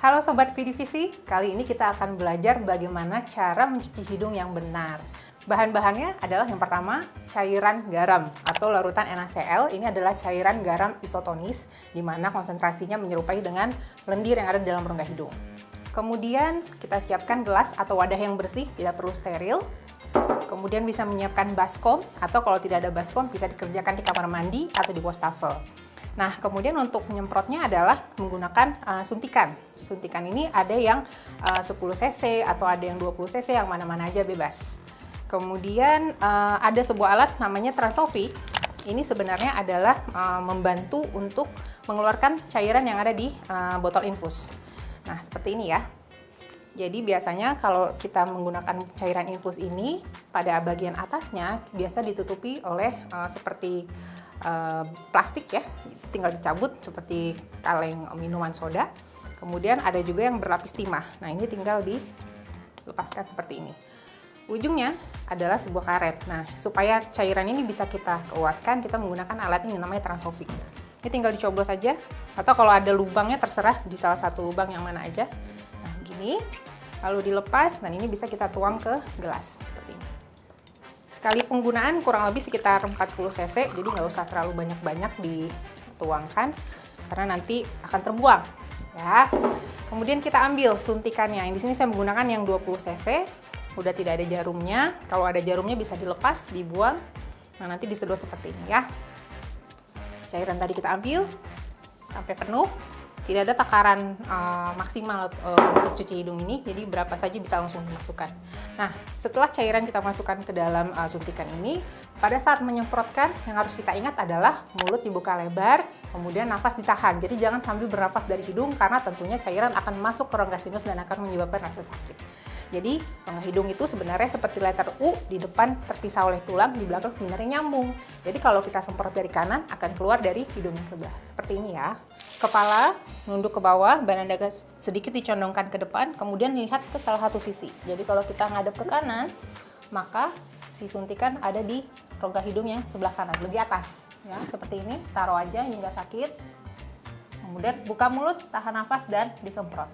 Halo Sobat Vidivisi, kali ini kita akan belajar bagaimana cara mencuci hidung yang benar. Bahan-bahannya adalah yang pertama, cairan garam atau larutan NaCl. Ini adalah cairan garam isotonis, di mana konsentrasinya menyerupai dengan lendir yang ada di dalam rongga hidung. Kemudian kita siapkan gelas atau wadah yang bersih, tidak perlu steril. Kemudian bisa menyiapkan baskom, atau kalau tidak ada baskom bisa dikerjakan di kamar mandi atau di wastafel. Nah, kemudian untuk menyemprotnya adalah menggunakan suntikan. Suntikan ini ada yang 10 cc atau ada yang 20 cc, yang mana-mana aja bebas. Kemudian ada sebuah alat namanya Transolvic. Ini sebenarnya adalah membantu untuk mengeluarkan cairan yang ada di botol infus. Nah, seperti ini ya. Jadi biasanya kalau kita menggunakan cairan infus ini, pada bagian atasnya biasa ditutupi oleh seperti plastik ya, tinggal dicabut seperti kaleng minuman soda. Kemudian ada juga yang berlapis timah. Nah, ini tinggal dilepaskan seperti ini. Ujungnya adalah sebuah karet. Nah, supaya cairan ini bisa kita keluarkan, kita menggunakan alat ini namanya Transolvic. Ini tinggal dicoblos saja, atau kalau ada lubangnya terserah di salah satu lubang yang mana aja. Nah, gini, lalu dilepas, dan ini bisa kita tuang ke gelas seperti ini. Sekali penggunaan kurang lebih sekitar 40 cc, jadi nggak usah terlalu banyak-banyak dituangkan karena nanti akan terbuang ya. Kemudian kita ambil suntikannya. Di sini saya menggunakan yang 20 cc, udah tidak ada jarumnya. Kalau ada jarumnya bisa dilepas, dibuang. Nah, nanti disedot seperti ini ya. Cairan tadi kita ambil sampai penuh. Tidak ada takaran maksimal untuk cuci hidung ini, jadi berapa saja bisa langsung dimasukkan. Nah, setelah cairan kita masukkan ke dalam suntikan ini, pada saat menyemprotkan yang harus kita ingat adalah mulut dibuka lebar, kemudian nafas ditahan. Jadi jangan sambil bernafas dari hidung karena tentunya cairan akan masuk ke rongga sinus dan akan menyebabkan rasa sakit. Jadi rongga hidung itu sebenarnya seperti letter U, di depan terpisah oleh tulang, di belakang sebenarnya nyambung. Jadi kalau kita semprot dari kanan akan keluar dari hidung yang sebelah. Seperti ini ya. Kepala nunduk ke bawah, badan dada sedikit dicondongkan ke depan, kemudian lihat ke salah satu sisi. Jadi kalau kita ngadep ke kanan, maka si suntikan ada di rongga hidung yang sebelah kanan, lebih atas. Ya, seperti ini, taruh aja hingga sakit. Kemudian buka mulut, tahan nafas, dan disemprot.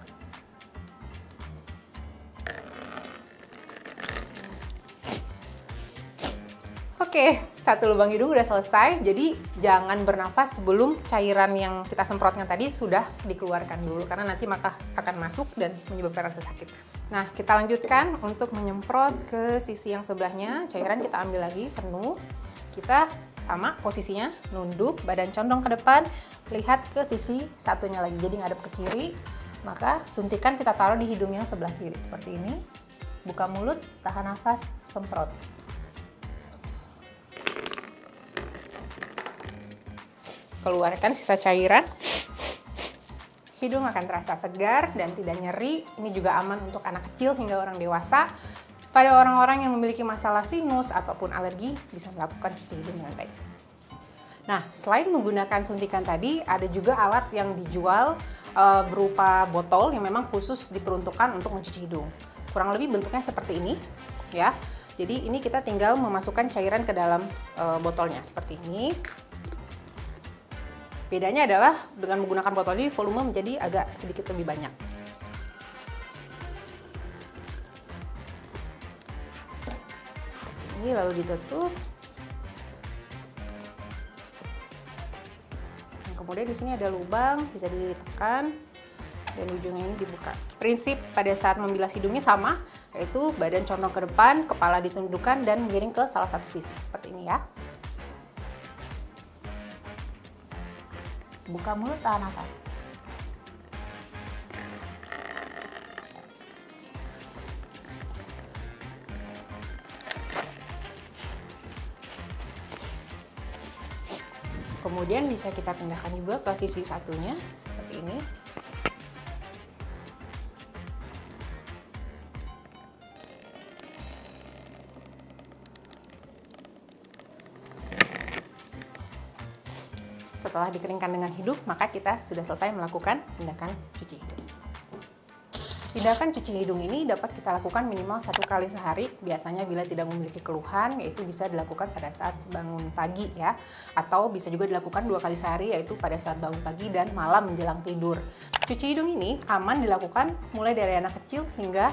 Oke, satu lubang hidung udah selesai, jadi jangan bernafas sebelum cairan yang kita semprotkan tadi sudah dikeluarkan dulu, karena nanti maka akan masuk dan menyebabkan rasa sakit. Nah, kita lanjutkan untuk menyemprot ke sisi yang sebelahnya. Cairan kita ambil lagi penuh. Kita sama posisinya, nunduk, badan condong ke depan, lihat ke sisi satunya lagi, jadi ngadep ke kiri. Maka suntikan kita taruh di hidung yang sebelah kiri, seperti ini. Buka mulut, tahan nafas, semprot. Keluarkan sisa cairan. Hidung akan terasa segar dan tidak nyeri. Ini juga aman untuk anak kecil hingga orang dewasa. Pada orang-orang yang memiliki masalah sinus ataupun alergi bisa melakukan cuci hidung dengan baik. Nah, selain menggunakan suntikan tadi, ada juga alat yang dijual berupa botol yang memang khusus diperuntukkan untuk mencuci hidung. Kurang lebih bentuknya seperti ini ya. Jadi ini kita tinggal memasukkan cairan ke dalam botolnya seperti ini. Bedanya adalah dengan menggunakan botol ini volume menjadi agak sedikit lebih banyak. Ini lalu ditutup. Dan kemudian di sini ada lubang, bisa ditekan dan ujungnya ini dibuka. Prinsip pada saat membilas hidungnya sama, yaitu badan condong ke depan, kepala ditundukkan dan miring ke salah satu sisi seperti ini ya. Buka mulut, tahan nafas. Kemudian bisa kita pindahkan juga ke sisi satunya, seperti ini. Setelah dikeringkan dengan hidup, maka kita sudah selesai melakukan tindakan cuci hidung. Tindakan cuci hidung ini dapat kita lakukan minimal 1 kali sehari, biasanya bila tidak memiliki keluhan, yaitu bisa dilakukan pada saat bangun pagi ya, atau bisa juga dilakukan 2 kali sehari, yaitu pada saat bangun pagi dan malam menjelang tidur. Cuci hidung ini aman dilakukan mulai dari anak kecil hingga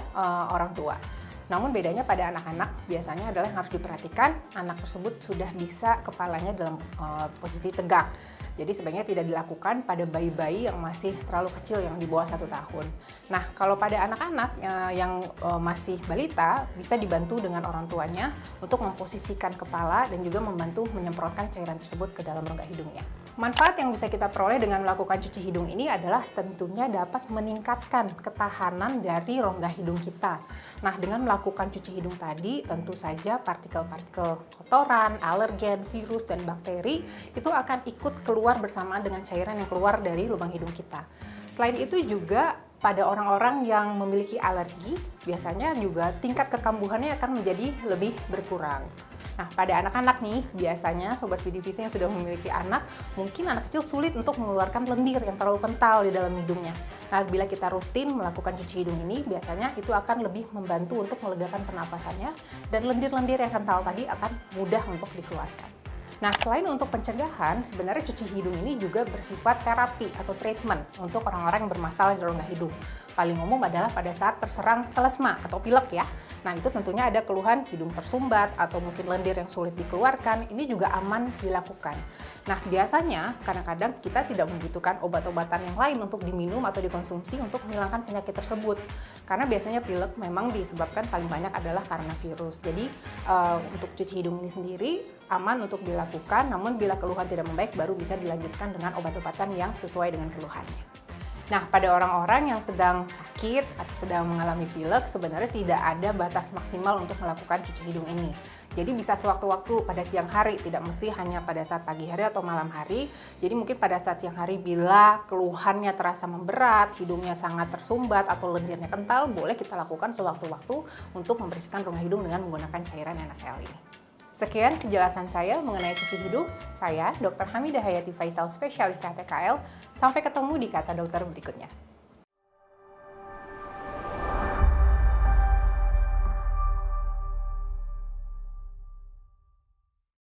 orang tua. Namun bedanya pada anak-anak biasanya adalah yang harus diperhatikan, anak tersebut sudah bisa kepalanya dalam posisi tegak. Jadi sebaiknya tidak dilakukan pada bayi-bayi yang masih terlalu kecil, yang di bawah 1 tahun. Nah, kalau pada anak-anak yang masih balita, bisa dibantu dengan orang tuanya untuk memposisikan kepala dan juga membantu menyemprotkan cairan tersebut ke dalam rongga hidungnya. Manfaat yang bisa kita peroleh dengan melakukan cuci hidung ini adalah tentunya dapat meningkatkan ketahanan dari rongga hidung kita. Nah, dengan melakukan cuci hidung tadi, tentu saja partikel-partikel kotoran, alergen, virus, dan bakteri itu akan ikut keluar bersamaan dengan cairan yang keluar dari lubang hidung kita. Selain itu juga pada orang-orang yang memiliki alergi, biasanya juga tingkat kekambuhannya akan menjadi lebih berkurang. Nah, pada anak-anak nih, biasanya Sobat Vidivisi yang sudah memiliki anak, mungkin anak kecil sulit untuk mengeluarkan lendir yang terlalu kental di dalam hidungnya. Nah, bila kita rutin melakukan cuci hidung ini, biasanya itu akan lebih membantu untuk melegakan pernapasannya, dan lendir-lendir yang kental tadi akan mudah untuk dikeluarkan. Nah, selain untuk pencegahan, sebenarnya cuci hidung ini juga bersifat terapi atau treatment untuk orang-orang yang bermasalah di rongga hidung. Paling umum adalah pada saat terserang selesma atau pilek ya. Nah, itu tentunya ada keluhan hidung tersumbat atau mungkin lendir yang sulit dikeluarkan, ini juga aman dilakukan. Nah, biasanya kadang-kadang kita tidak membutuhkan obat-obatan yang lain untuk diminum atau dikonsumsi untuk menghilangkan penyakit tersebut. Karena biasanya pilek memang disebabkan paling banyak adalah karena virus. Jadi, untuk cuci hidung ini sendiri aman untuk dilakukan, namun bila keluhan tidak membaik baru bisa dilanjutkan dengan obat-obatan yang sesuai dengan keluhannya. Nah, pada orang-orang yang sedang sakit atau sedang mengalami pilek, sebenarnya tidak ada batas maksimal untuk melakukan cuci hidung ini. Jadi bisa sewaktu-waktu pada siang hari, tidak mesti hanya pada saat pagi hari atau malam hari. Jadi mungkin pada saat siang hari bila keluhannya terasa memberat, hidungnya sangat tersumbat atau lendirnya kental, boleh kita lakukan sewaktu-waktu untuk membersihkan rongga hidung dengan menggunakan cairan NaCl ini. Sekian penjelasan saya mengenai cuci hidung. Saya Dr. Hamidah Hayati Faisal, spesialis TKL. Sampai ketemu di Kata Dokter berikutnya.